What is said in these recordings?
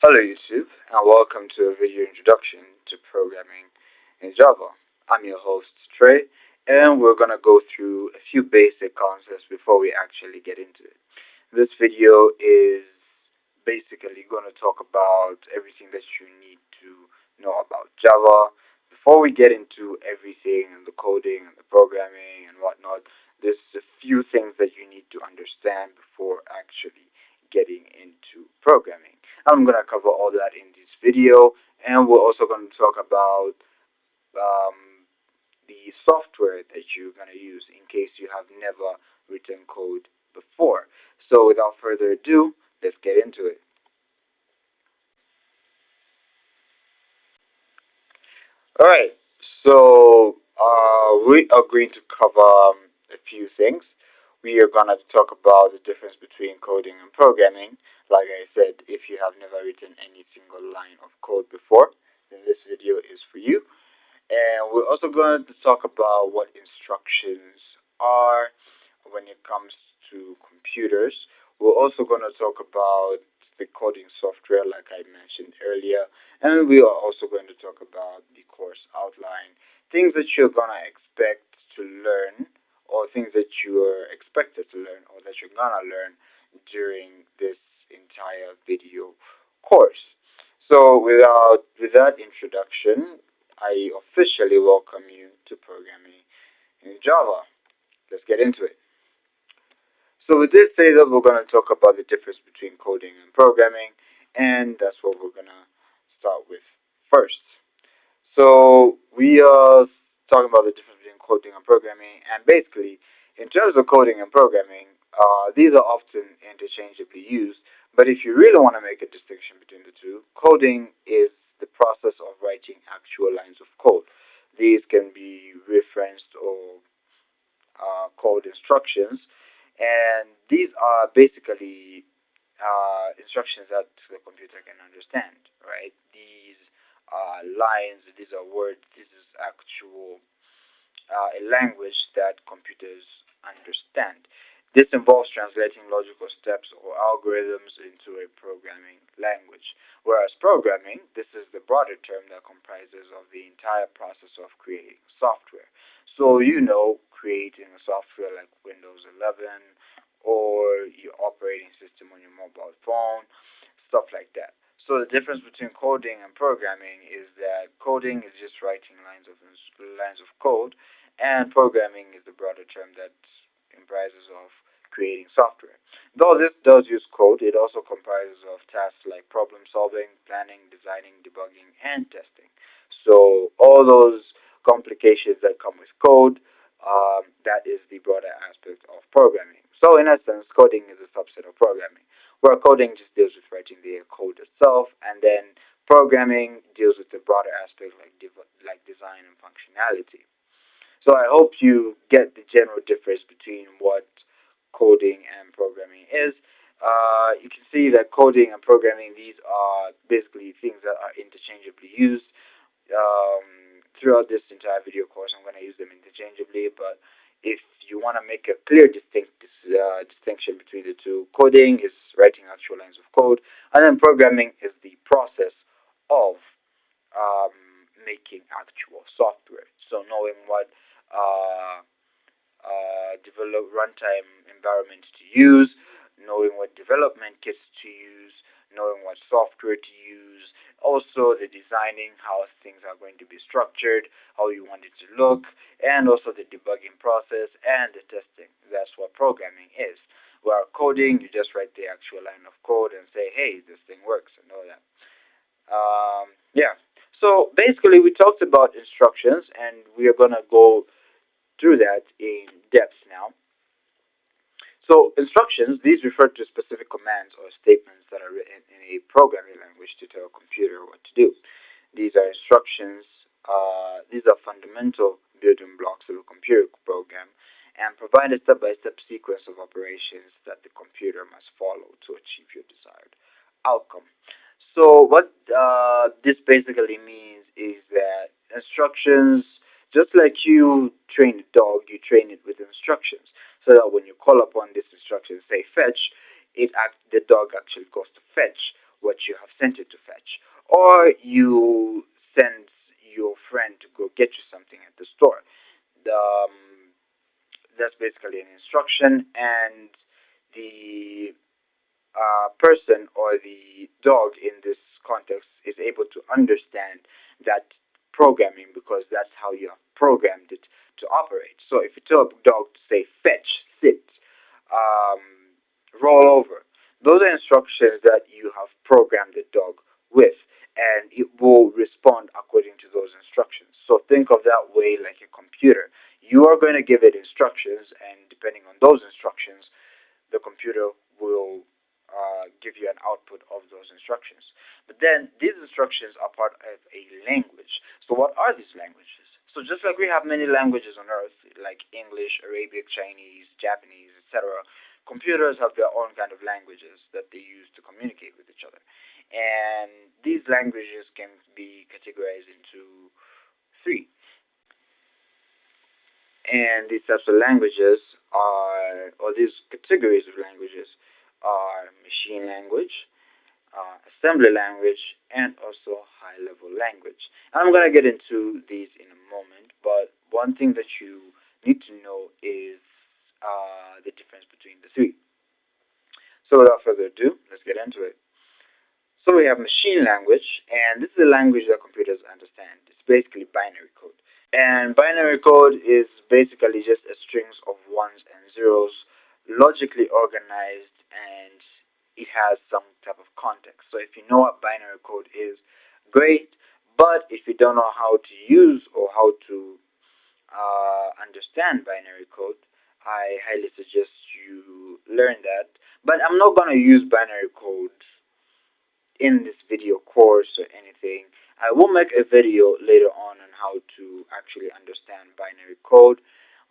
Hello YouTube, and welcome to a video introduction to programming in Java. I'm your host Trey, and we're gonna go through a few basic concepts before we actually get into it. This video is basically gonna talk about everything that you need to know about Java. Before we get into everything and the coding and the programming and whatnot, there's a few things that you need to understand before actually getting into programming. I'm going to cover all that in this video, and we're also going to talk about um, the software that you're going to use in case you have never written code before. So without further ado, let's get into it. Alright, so we are going to cover a few things. We are going to talk about the difference between coding and programming. Like I said, if you have never written any single line of code before, then this video is for you. And we're also going to talk about what instructions are when it comes to computers. We're also going to talk about the coding software, like I mentioned earlier, and we are also going to talk about the course outline, things that you're going to expect to learn, or things that you are expected to learn, or that you're going to learn during this entire video course. So with that introduction, I officially welcome you to programming in Java. Let's get into it. So we did say that we're going to talk about the difference between coding and programming, and that's what we're going to start with first. So we are talking about the difference between coding and programming, and basically, in terms of coding and programming, these are often interchangeably used. But if you really want to make a distinction between the two, coding is the process of writing actual lines of code. These can be referenced or called instructions, and these are basically instructions that the computer can understand, right? These are lines, these are words, this is actual a language that computers understand. This involves translating logical steps or algorithms into a programming language. Whereas programming, this is the broader term that comprises of the entire process of creating software. So creating a software like Windows 11 or your operating system on your mobile phone, stuff like that. So the difference between coding and programming is that coding is just writing lines of code, and programming is the broader term that comprises of creating software. Though this does use code, it also comprises of tasks like problem solving, planning, designing, debugging, and testing. So all those complications that come with code, that is the broader aspect of programming. So in essence, coding is a subset of programming, where coding just deals with writing the code itself, and then programming deals with the broader aspect like design and functionality. So I hope you get the general difference between what coding and programming is. You can see that coding and programming, these are basically things that are interchangeably used. Throughout this entire video course, I'm going to use them interchangeably, but if you want to make a clear distinction between the two, coding is writing actual lines of code, and then programming is the process of making actual software. So knowing what uh, develop runtime environments to use, knowing what development kits to use, knowing what software to use, also the designing how things are going to be structured, how you want it to look, and also the debugging process and the testing. That's what programming is. Where coding, you just write the actual line of code and say, hey, this thing works, and all that. Yeah. So basically, we talked about instructions, and we are gonna go through that in depth now. So instructions, these refer to specific commands or statements that are written in a programming language to tell a computer what to do. These are instructions. These are fundamental building blocks of a computer program and provide a step-by-step sequence of operations that the computer must follow to achieve your desired outcome. So what this basically means is that instructions, just like you train a dog, you train it with instructions, so that when you call upon this instruction, say fetch, the dog actually goes to fetch what you have sent it to fetch, or you send your friend to go get you something at the store. That's basically an instruction, and the person or the dog in this context is able to understand that programming because that's how you have programmed it to operate. So if you tell a dog to say fetch, sit, um, roll over, those are instructions that you have programmed the dog with, and it will respond according to those instructions. So think of that way like a computer. You are going to give it instructions, and depending on those instructions, the computer will give you an output of those instructions. But then these instructions are part of a language. So what are these languages? So just like we have many languages on earth, like English, Arabic, Chinese, Japanese, etc., computers have their own kind of languages that they use to communicate with each other. And these languages can be categorized into three. And these types of languages are, or these categories of languages are machine language, assembly language, and also high level language. And I'm going to get into these in a moment, but one thing that you need to know is the difference between the three. So without further ado, let's get into it. So we have machine language, and this is a language that computers understand. It's basically binary code. And binary code is basically just a strings of ones and zeros, logically organized, and it has some type of context. So if you know what binary code is, great. But if you don't know how to use or how to understand binary code, I highly suggest you learn that. But I'm not going to use binary code in this video course or anything. I will make a video later on how to actually understand binary code,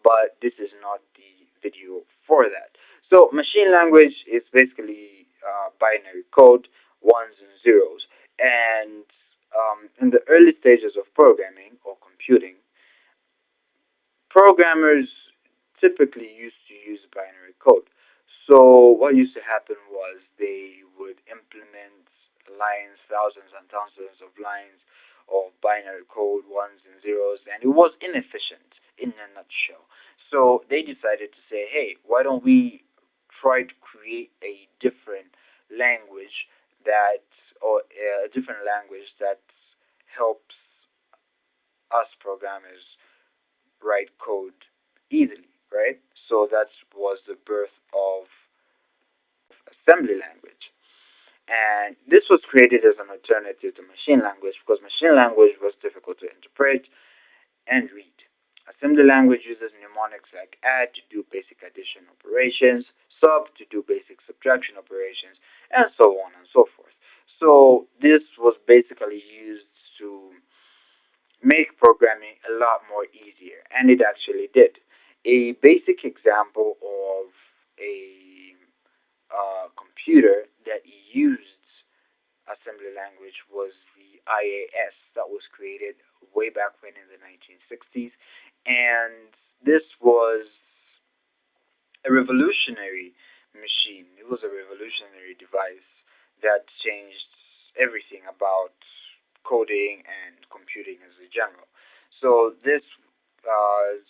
but this is not the video for that. So machine language is basically binary code, ones and zeros. And in the early stages of programming or computing, programmers typically used to use binary code. So what used to happen was they would implement lines, thousands and thousands of lines of binary code, ones and zeros, and it was inefficient in a nutshell. So they decided to say, hey, why don't we try to create a different language that, or a different language that helps us programmers write code easily, right? So that was the birth of assembly language. And this was created as an alternative to machine language because machine language was difficult to interpret and read. Assembly language uses mnemonics like add to do basic addition operations, sub to do basic subtraction operations, and so on and so forth. So this was basically used to make programming a lot more easier, and it actually did. A basic example of a computer that used assembly language was the IAS that was created way back when in the 1960s, and this was a revolutionary machine. It was a revolutionary device that changed everything about coding and computing as a general. So this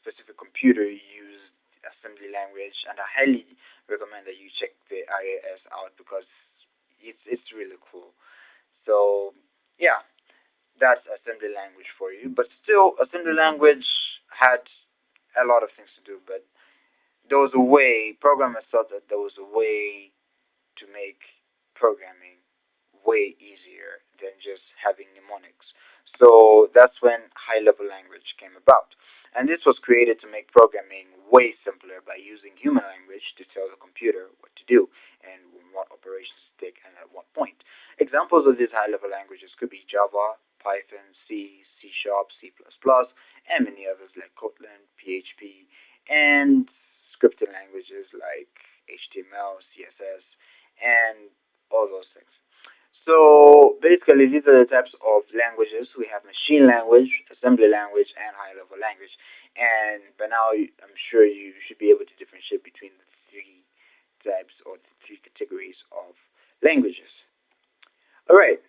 specific computer used assembly language, and I highly recommend that you check the IAS out because it's really cool. So yeah, that's assembly language for you. But still, assembly language had a lot of things to do, but there was a way, programmers thought that there was a way to make programming way easier than just having mnemonics. So that's when high level language came about. And this was created to make programming way simpler by using human language to tell the computer what to do and what operations to take and at what point. Examples of these high level languages could be Java, Python, C, C Sharp, C++, and many others like Kotlin, PHP, and scripting languages like HTML, CSS, and all those things. So basically, these are the types of languages. We have machine language, assembly language, and high-level language. And by now, I'm sure you should be able to differentiate between the three types or the three categories of languages. Alright,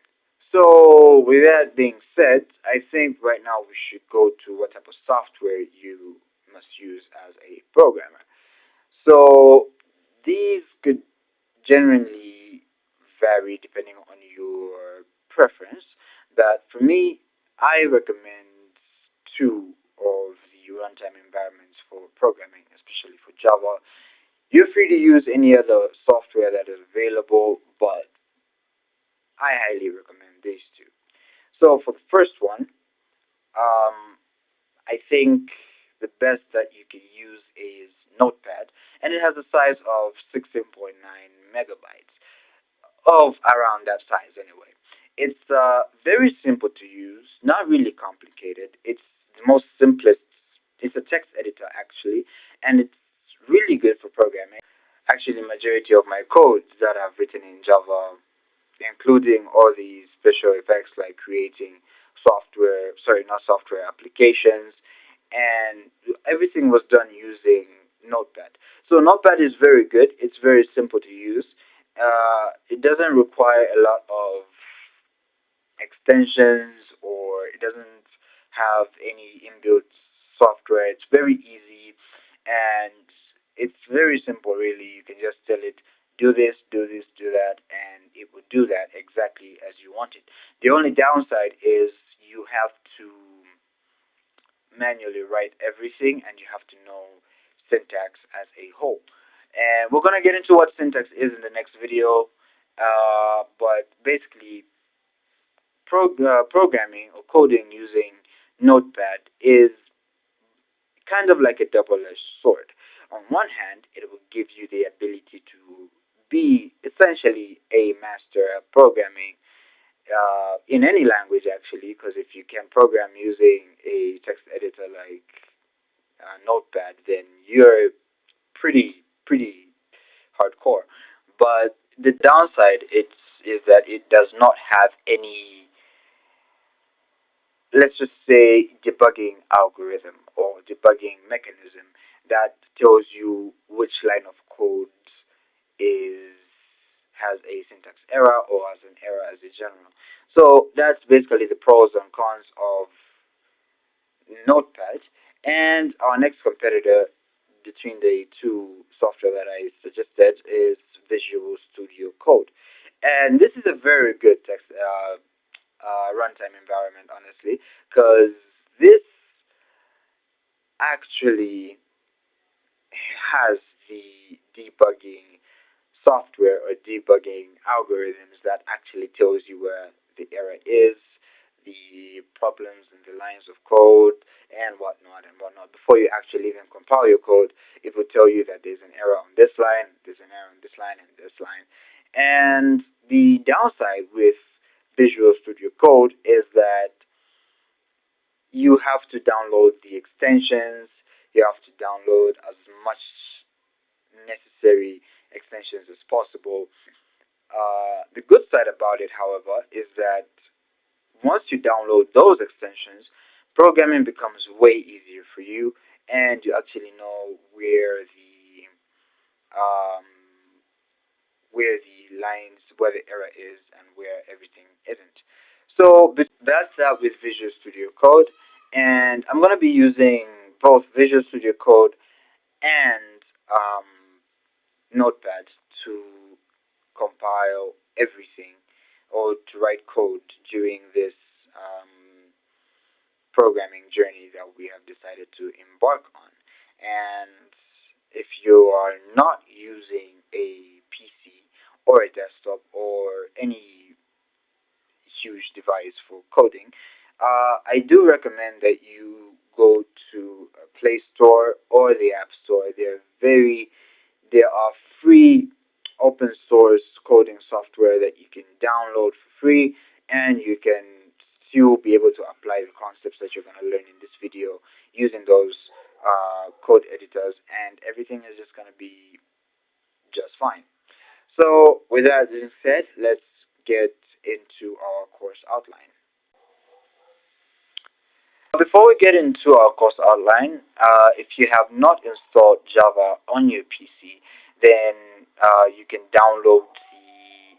so with that being said, I think right now we should go to what type of software you must use as a programmer. So these could generally vary depending on your preference. But for me, I recommend two of the runtime environments for programming, especially for Java. You're free to use any other software that is available, but I highly recommend these two. So for the first one, um, I think the best that you can use is Notepad, and it has a size of 16.9 megabytes, of around that size anyway. It's very simple to use, not really complicated. It's the most simplest. It's a text editor actually, and it's really good for programming. Actually, majority of my codes that I've written in Java, including all these special effects like creating software, sorry, not software applications, and everything was done using Notepad. So Notepad is very good. It's very simple to use. It doesn't require a lot of extensions, or it doesn't have any inbuilt software. It's very easy, and it's very simple really. You can just tell it, do this, do this, do that, and it will do that exactly as you want it. The only downside is you have to manually write everything, and you have to know syntax as a whole. And we're going to get into what syntax is in the next video. But basically, programming or coding using Notepad is kind of like a double-edged sword. On one hand, it will give you the ability to be essentially a master at programming in any language, actually, because if you can program using a text editor like Notepad, then you're pretty hardcore. But the downside is that it does not have any, let's just say, debugging algorithm or debugging mechanism that tells you which line of code is has a syntax error or has an error as a general. So that's basically the pros and cons of Notepad. And our next competitor between the two software that I suggested is Visual Studio Code. And this is a very good text runtime environment, honestly, because this actually has the debugging software or debugging algorithms that actually tells you where the error is, the problems in the lines of code, and whatnot and whatnot. Before you actually even compile your code, it will tell you that there's an error on this line, there's an error on this line, and this line. And the downside with Visual Studio Code is that you have to download the extensions, you have to download as much necessary extensions as possible. The good side about it, however, is that once you download those extensions, programming becomes way easier for you, and you actually know um, where the error is, and where everything isn't. So that's that with Visual Studio Code, and I'm gonna be using both Visual Studio Code and Notepad to compile everything or to write code during this programming journey that we have decided to embark on. And if you are not using a PC or a desktop or any huge device for coding, I do recommend that you go to a Play Store or the App Store. There are free open source coding software that you can download for free, and you can still be able to apply the concepts that you're going to learn in this video using those code editors, and everything is just going to be just fine. So, with that being said, let's get into our course outline. Before we get into our course outline, if you have not installed Java on your PC, then you can download the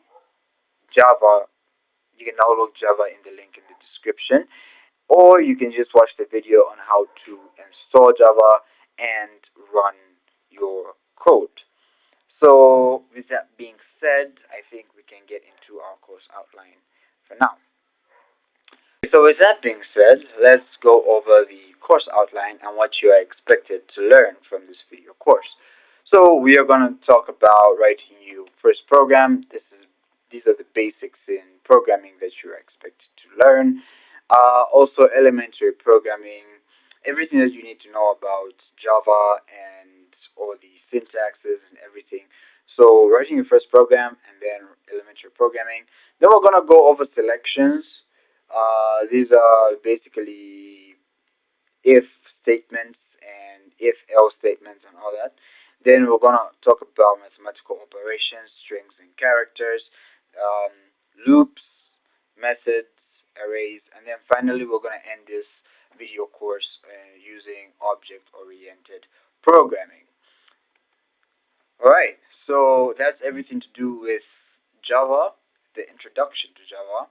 Java You can download Java in the link in the description, or you can just watch the video on how to install Java and run your code. So with that being said, I think we can get into our course outline for now. So with that being said, let's go over the course outline and what you are expected to learn from this video course. So we are going to talk about writing your first program. These are the basics in programming that you are expected to learn. Also elementary programming, everything that you need to know about Java and all the syntaxes and everything. So writing your first program and then elementary programming. Then we're going to go over selections. These are basically if statements and if else statements and all that. Then we're gonna talk about mathematical operations, strings and characters, um, loops, methods, arrays, and then finally we're gonna end this video course using object-oriented programming. Alright, so that's everything to do with Java, the introduction to Java,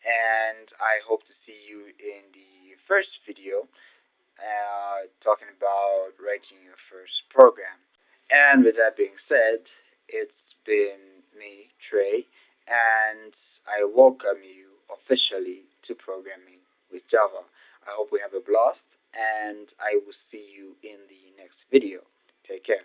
and I hope to see you in the first video talking about writing your first program. And with that being said, it's been me, Trey, and I welcome you officially to programming with Java. I hope we have a blast, and I will see you in the next video. Take care.